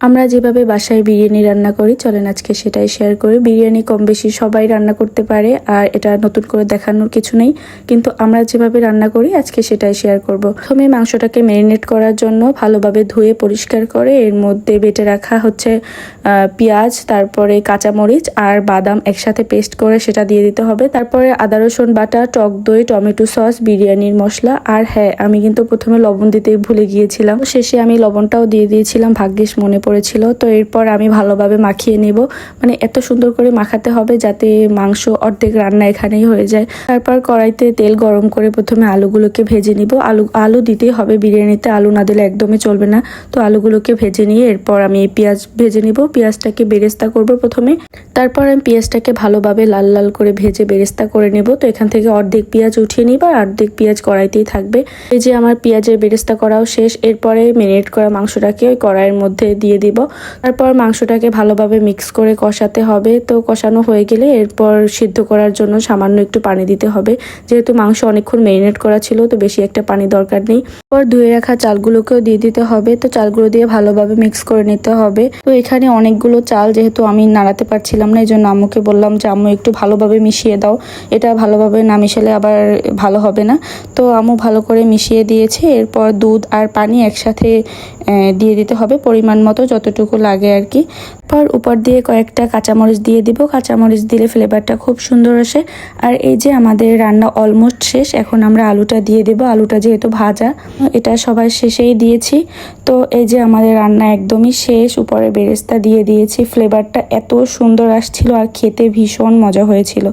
আমরা যেভাবে বাসায় বিরিয়ানি রান্না করি চলেন আজকে সেটাই শেয়ার করি। বিরিয়ানি কম বেশি সবাই রান্না করতে পারে, আর এটা নতুন করে দেখানোর কিছু নেই, কিন্তু আমরা যেভাবে রান্না করি আজকে সেটাই শেয়ার করব। প্রথমে মাংসটাকে ম্যারিনেট করার জন্য ভালোভাবে ধুয়ে পরিষ্কার করে এর মধ্যে বেটে রাখা হচ্ছে পেঁয়াজ, তারপরে কাঁচামরিচ আর বাদাম একসাথে পেস্ট করে সেটা দিয়ে দিতে হবে। তারপরে আদা রসুন বাটা, টক দই, টমেটো সস, বিরিয়ানির মশলা, আর হ্যাঁ আমি কিন্তু প্রথমে লবণ দিতে ভুলে গিয়েছিলাম, শেষে আমি লবণটাও দিয়ে দিয়েছিলাম, ভাগ্যিস মনে পড়েছিল। তো এরপর আমি ভালোভাবে মাখিয়ে নেব, মানে এত সুন্দর করে মাখাতে হবে যাতে মাংস অর্ধেক রান্না এখানেই হয়ে যায়। তারপর কড়াইতে তেল গরম করে প্রথমে আলুগুলোকে ভেজে নিব। আলু দিতেই হবে বিরিয়ানিতে, আলু না দিলে একদমই চলবে না। তো আলুগুলোকে ভেজে নিয়ে এরপর আমি পেঁয়াজ ভেজে নিব। পেঁয়াজটাকে বেরেস্তা করব প্রথমে, তারপর আমি পেঁয়াজটাকে ভালোভাবে লাল লাল করে ভেজে বেরেস্তা করে নেব। তো এখান থেকে অর্ধেক পেঁয়াজ উঠিয়ে নিব আর অর্ধেক পেঁয়াজ কড়াইতেই থাকবে। এই যে আমার পেঁয়াজের বেরেস্তা করাও শেষ। এরপরে ম্যারিনেট করা মাংসটাকে ওই কড়াইয়ের মধ্যে দিয়ে দিব। তারপর মাংসটাকে ভালোভাবে মিক্স করে কষাতে হবে। তো কষানো হয়ে গেলে এরপর সিদ্ধ করার জন্য সামান্য একটু পানি দিতে হবে, যেহেতু মাংস অনেকক্ষণ ম্যারিনেট করা ছিল তো বেশি একটা পানি দরকার নেই। পর ধুয়ে রাখা চালগুলোকেও দিয়ে দিতে হবে। তো চালগুলো দিয়ে ভালোভাবে মিক্স করে নিতে হবে। তো এখানে অনেকগুলো চাল, যেহেতু আমি নাড়াতে পারছিলাম না, এই জন্য আম্মুকে বললাম যে আম্মু একটু ভালোভাবে মিশিয়ে দাও, এটা ভালোভাবে না মিশালে আবার ভালো হবে না। তো আম্মু ভালো করে মিশিয়ে দিয়েছে। এরপর দুধ আর পানি একসাথে দিয়ে দিতে হবে পরিমাণ মতো, যতটুকু লাগে আর কি। পর উপর দিয়ে কয়েকটা কাঁচামরিচ দিয়ে দিব। কাঁচামরিচ দিলে ফ্লেভারটা খুব সুন্দর আসে। আর এই যে আমাদের রান্না অলমোস্ট শেষ, এখন আমরা আলুটা দিয়ে দেব। আলুটা যেহেতু ভাজা, এটা সবার শেষেই দিয়েছি। তো এই যে আমাদের রান্না একদমই শেষ, উপরে বেরেস্তা দিয়ে দিয়েছি। ফ্লেভারটা এত সুন্দর আসছিল আর খেতে ভীষণ মজা হয়েছিল।